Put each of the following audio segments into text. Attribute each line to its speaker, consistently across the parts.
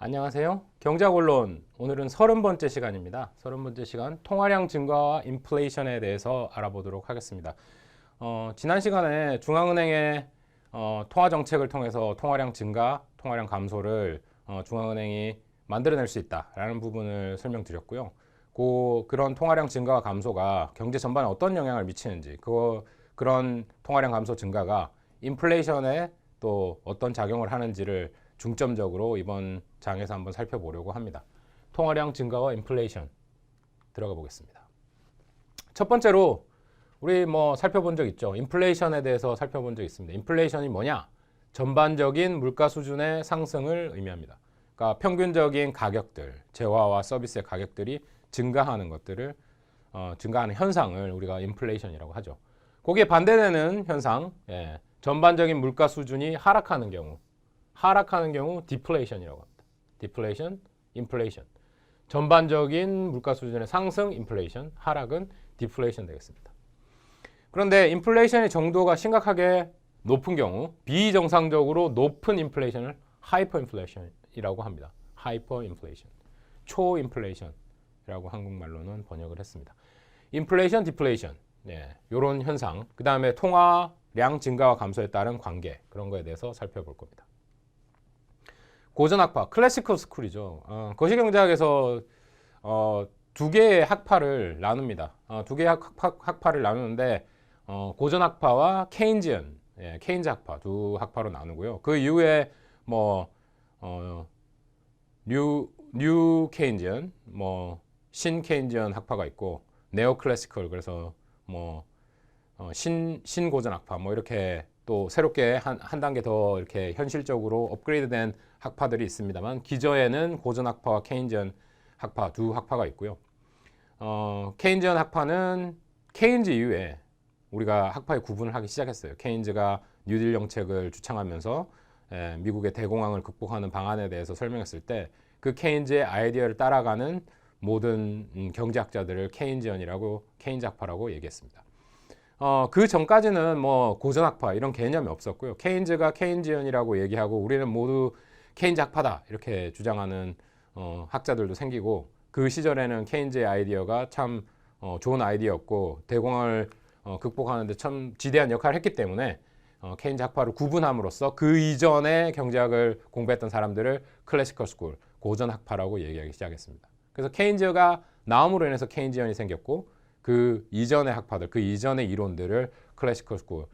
Speaker 1: 안녕하세요. 경제학원론 오늘은 30번째 시간입니다. 30번째 시간 통화량 증가와 인플레이션에 대해서 알아보도록 하겠습니다. 지난 시간에 중앙은행의 통화 정책을 통해서 통화량 증가, 통화량 감소를 중앙은행이 만들어낼 수 있다라는 부분을 설명드렸고요. 그런 통화량 증가와 감소가 경제 전반에 어떤 영향을 미치는지, 그런 통화량 감소 증가가 인플레이션에 또 어떤 작용을 하는지를 중점적으로 이번 장에서 한번 살펴보려고 합니다. 통화량 증가와 인플레이션 들어가 보겠습니다. 첫 번째로 우리 살펴본 적 있죠. 인플레이션에 대해서 살펴본 적 있습니다. 인플레이션이 뭐냐? 전반적인 물가 수준의 상승을 의미합니다. 그러니까 평균적인 가격들, 재화와 서비스의 가격들이 증가하는 것들을 증가하는 현상을 우리가 인플레이션이라고 하죠. 거기에 반대되는 현상, 전반적인 물가 수준이 하락하는 경우 디플레이션이라고 합니다. 디플레이션, 인플레이션. 전반적인 물가 수준의 상승, 인플레이션, 하락은 디플레이션 되겠습니다. 그런데 인플레이션의 정도가 심각하게 높은 경우, 비정상적으로 높은 인플레이션을 하이퍼 인플레이션이라고 합니다. 하이퍼 인플레이션, 초 인플레이션이라고 한국말로는 번역을 했습니다. 인플레이션, 디플레이션, 이런 현상, 그 다음에 통화량 증가와 감소에 따른 관계, 그런 거에 대해서 살펴볼 겁니다. 고전학파, 클래시컬 스쿨이죠. 거시경제학에서 두 개의 학파를 나눕니다. 두 개의 학파를 나누는데 고전학파와 케인지언, 케인즈 학파 두 학파로 나누고요. 그 이후에 뉴 케인지언, 신 케인지언 학파가 있고 네오 클래시컬, 그래서 신 고전학파 이렇게 또 새롭게 한 단계 더 이렇게 현실적으로 업그레이드된 학파들이 있습니다만, 기저에는 고전학파와 케인지언 학파 두 학파가 있고요. 케인지언 학파는 케인즈 이후에 우리가 학파의 구분을 하기 시작했어요. 케인즈가 뉴딜 정책을 주창하면서 미국의 대공황을 극복하는 방안에 대해서 설명했을 때 그 케인즈의 아이디어를 따라가는 모든 경제학자들을 케인즈 학파라고 얘기했습니다. 그 전까지는 고전학파 이런 개념이 없었고요. 케인즈가 케인지언이라고 얘기하고 우리는 모두 케인즈 학파다 이렇게 주장하는 학자들도 생기고, 그 시절에는 케인즈의 아이디어가 참 좋은 아이디어였고 대공황을 극복하는 데 참 지대한 역할을 했기 때문에 케인즈 학파를 구분함으로써 그 이전에 경제학을 공부했던 사람들을 클래시컬 스쿨, 고전 학파라고 얘기하기 시작했습니다. 그래서 케인즈가 나옴으로 인해서 케인지언이 생겼고, 그 이전의 학파들, 그 이전의 이론들을 클래시컬 스쿨,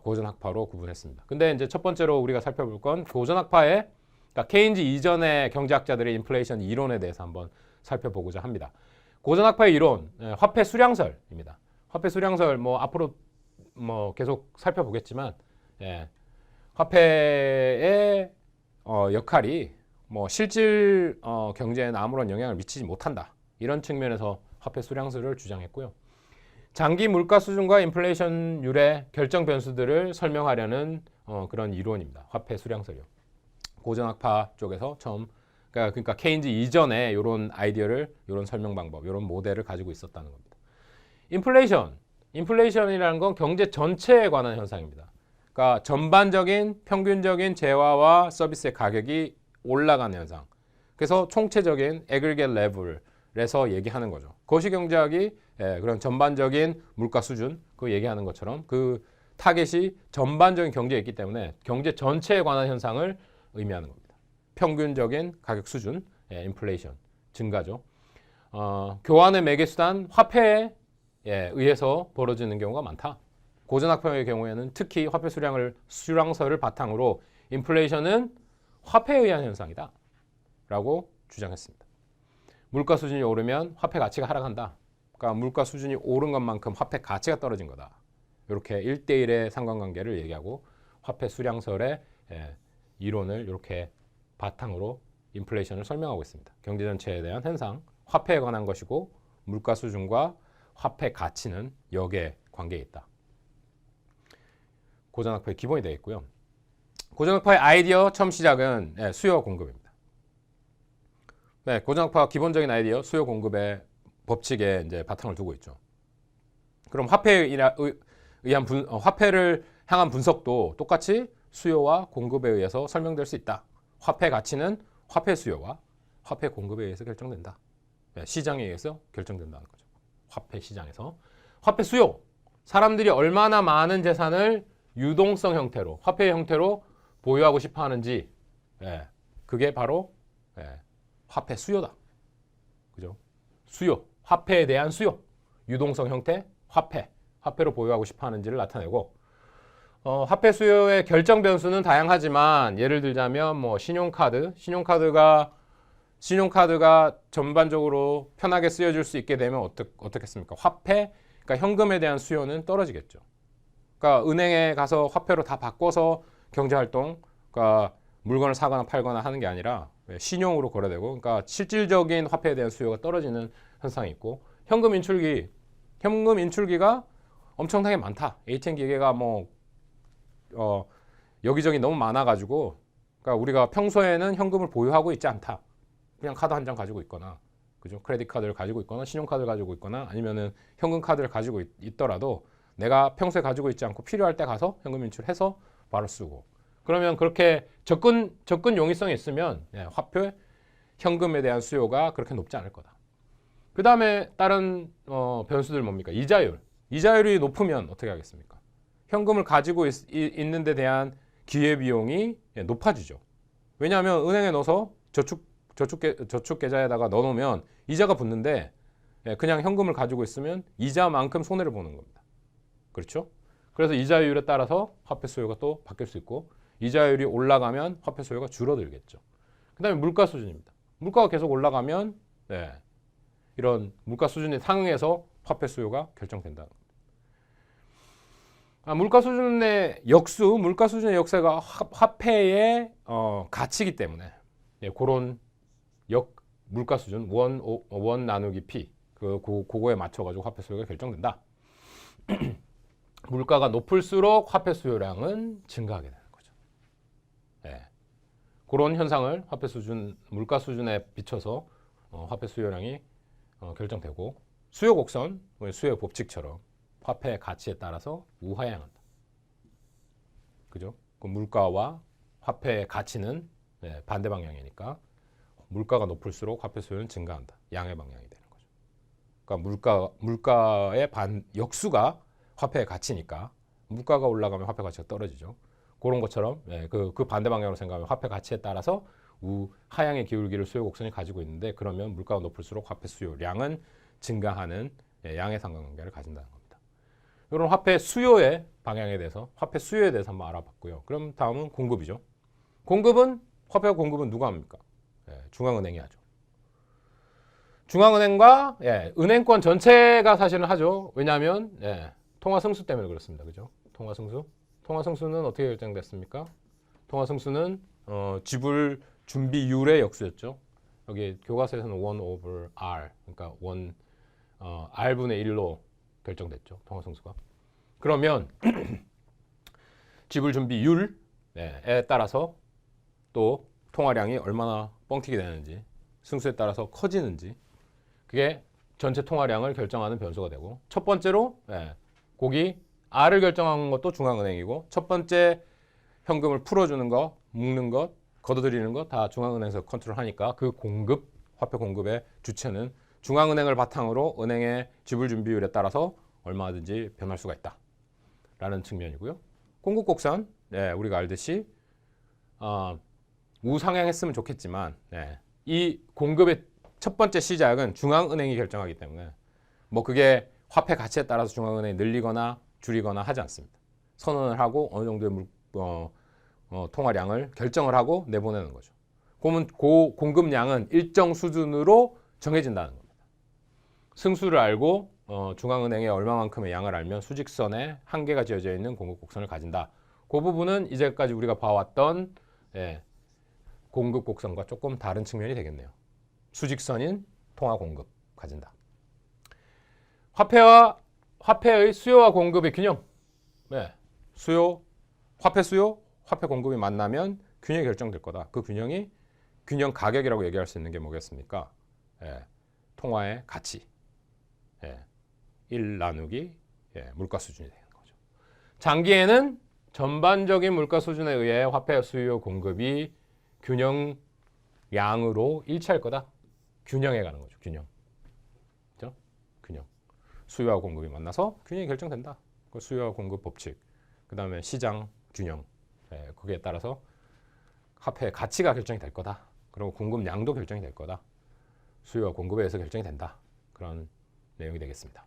Speaker 1: 고전 학파로 구분했습니다. 근데 이제 첫 번째로 우리가 살펴볼 건 고전 학파의, 그러니까 케인즈 이전의 경제학자들의 인플레이션 이론에 대해서 한번 살펴보고자 합니다. 고전 학파의 이론, 화폐 수량설입니다. 화폐 수량설 앞으로 계속 살펴보겠지만, 화폐의 역할이 실질 경제에는 아무런 영향을 미치지 못한다. 이런 측면에서 화폐 수량설을 주장했고요. 장기 물가 수준과 인플레이션율의 결정 변수들을 설명하려는 그런 이론입니다. 화폐 수량설이요. 고전학파 쪽에서 처음, 그러니까 케인즈 이전에 이런 아이디어를, 이런 설명 방법, 이런 모델을 가지고 있었다는 겁니다. 인플레이션이라는 건 경제 전체에 관한 현상입니다. 그러니까 전반적인 평균적인 재화와 서비스의 가격이 올라가는 현상. 그래서 총체적인 aggregate level에서 얘기하는 거죠. 거시경제학이 그런 전반적인 물가 수준, 그거 얘기하는 것처럼 그 타겟이 전반적인 경제에 있기 때문에 경제 전체에 관한 현상을 의미하는 겁니다. 평균적인 가격 수준, 인플레이션, 증가죠. 교환의 매개수단, 화폐에 의해서 벌어지는 경우가 많다. 고전학파의 경우에는 특히 화폐 수량설을 바탕으로 인플레이션은 화폐에 의한 현상이다 라고 주장했습니다. 물가 수준이 오르면 화폐 가치가 하락한다. 그러니까 물가 수준이 오른 것만큼 화폐 가치가 떨어진 거다. 이렇게 1대1의 상관관계를 얘기하고 화폐 수량설의 이론을 이렇게 바탕으로 인플레이션을 설명하고 있습니다. 경제 전체에 대한 현상, 화폐에 관한 것이고 물가 수준과 화폐 가치는 역의 관계에 있다. 고전학파의 기본이 되겠고요. 고전학파의 아이디어 처음 시작은 수요와 공급입니다. 고전학파 기본적인 아이디어 수요 공급의 법칙에 이제 바탕을 두고 있죠. 그럼 화폐를 향한 분석도 똑같이 수요와 공급에 의해서 설명될 수 있다. 화폐 가치는 화폐 수요와 화폐 공급에 의해서 결정된다. 시장에 의해서 결정된다는 거죠. 화폐 시장에서. 화폐 수요. 사람들이 얼마나 많은 재산을 유동성 형태로, 화폐 형태로 보유하고 싶어 하는지, 그게 바로 화폐 수요다. 그죠? 수요. 화폐에 대한 수요. 유동성 형태, 화폐로 보유하고 싶어 하는지를 나타내고, 화폐 수요의 결정 변수는 다양하지만 예를 들자면 뭐 신용카드가 전반적으로 편하게 쓰여질 수 있게 되면 어떻겠습니까? 그러니까 현금에 대한 수요는 떨어지겠죠. 그러니까 은행에 가서 화폐로 다 바꿔서 경제활동, 그러니까 물건을 사거나 팔거나 하는 게 아니라 신용으로 거래되고, 그러니까 실질적인 화폐에 대한 수요가 떨어지는 현상이 있고, 현금 인출기가 엄청나게 많다. ATM 기계가 여기저기 너무 많아가지고, 그러니까 우리가 평소에는 현금을 보유하고 있지 않다. 그냥 카드 한 장 가지고 있거나, 그죠? 크레딧 카드를 가지고 있거나, 신용카드를 가지고 있거나, 아니면은 현금 카드를 가지고 있더라도 내가 평소에 가지고 있지 않고 필요할 때 가서 현금 인출해서 바로 쓰고. 그러면 그렇게 접근 용이성이 있으면 화폐, 현금에 대한 수요가 그렇게 높지 않을 거다. 그 다음에 다른 변수들 뭡니까? 이자율이 높으면 어떻게 하겠습니까? 현금을 가지고 있는 데 대한 기회비용이 높아지죠. 왜냐하면 은행에 넣어서 저축 계좌에다가 넣어놓으면 이자가 붙는데, 그냥 현금을 가지고 있으면 이자만큼 손해를 보는 겁니다. 그렇죠? 그래서 이자율에 따라서 화폐 수요가 또 바뀔 수 있고, 이자율이 올라가면 화폐 수요가 줄어들겠죠. 그 다음에 물가 수준입니다. 물가가 계속 올라가면 이런 물가 수준이 상응해서 화폐 수요가 결정된다는 겁니다. 물가 수준의 역사가 화폐의 가치이기 때문에 그런 물가 수준 원 나누기 P 그거에 맞춰가지고 화폐 수요가 결정된다. 물가가 높을수록 화폐 수요량은 증가하게 되는 거죠. 그런 현상을 물가 수준에 비춰서 화폐 수요량이 결정되고, 수요 곡선, 수요 법칙처럼 화폐의 가치에 따라서 우하향한다. 그죠? 그 물가와 화폐의 가치는 반대 방향이니까 물가가 높을수록 화폐 수요는 증가한다. 양의 방향이 되는 거죠. 그러니까 물가의 역수가 화폐의 가치니까 물가가 올라가면 화폐 가치가 떨어지죠. 그런 것처럼 그 반대 방향으로 생각하면 화폐 가치에 따라서 하향의 기울기를 수요 곡선이 가지고 있는데, 그러면 물가가 높을수록 화폐 수요량은 증가하는 양의 상관관계를 가진다는 겁니다. 이런 화폐 수요의 방향에 대해서, 화폐 수요에 대해서 한번 알아봤고요. 그럼 다음은 공급이죠. 화폐 공급은 누가 합니까? 중앙은행이 하죠. 중앙은행과 은행권 전체가 사실은 하죠. 왜냐하면 통화승수 때문에 그렇습니다. 그죠? 통화승수는 어떻게 결정됐습니까? 통화승수는 지불 준비율의 역수였죠. 여기 교과서에서는 1 over R, 그러니까 R분의 1로 결정됐죠. 통화승수가. 그러면 지불 준비율에 따라서 또 통화량이 얼마나 뻥튀기 되는지, 승수에 따라서 커지는지, 그게 전체 통화량을 결정하는 변수가 되고, 첫 번째로 거기 R을 결정하는 것도 중앙은행이고, 첫 번째 현금을 풀어주는 것, 묶는 것, 걷어들이는 것 다 중앙은행에서 컨트롤하니까 그 화폐 공급의 주체는 중앙은행을 바탕으로 은행의 지불 준비율에 따라서 얼마든지 변할 수가 있다 라는 측면이고요. 공급 곡선, 우리가 알듯이 우상향했으면 좋겠지만 이 공급의 첫 번째 시작은 중앙은행이 결정하기 때문에 그게 화폐 가치에 따라서 중앙은행이 늘리거나 줄이거나 하지 않습니다. 선언을 하고 어느 정도의 통화량을 결정을 하고 내보내는 거죠. 그러면 그 공급량은 일정 수준으로 정해진다는 겁니다. 승수를 알고 중앙은행에 얼마만큼의 양을 알면 수직선에 한계가 지어져 있는 공급 곡선을 가진다. 그 부분은 이제까지 우리가 봐왔던 공급 곡선과 조금 다른 측면이 되겠네요. 수직선인 통화 공급 가진다. 화폐의 수요와 공급의 균형. 화폐 수요, 화폐 공급이 만나면 균형이 결정될 거다. 그 균형이 균형 가격이라고 얘기할 수 있는 게 뭐겠습니까? 통화의 가치. 1 나누기 물가 수준이 되는 거죠. 장기에는 전반적인 물가 수준에 의해 화폐 수요 공급이 균형 양으로 일치할 거다. 균형에 가는 거죠. 균형. 그죠? 균형. 수요와 공급이 만나서 균형이 결정된다. 그 수요와 공급 법칙. 그 다음에 시장 균형. 거기에 따라서 화폐의 가치가 결정이 될 거다. 그리고 공급량도 결정이 될 거다. 수요와 공급에 의해서 결정이 된다. 그런 내용이 되겠습니다.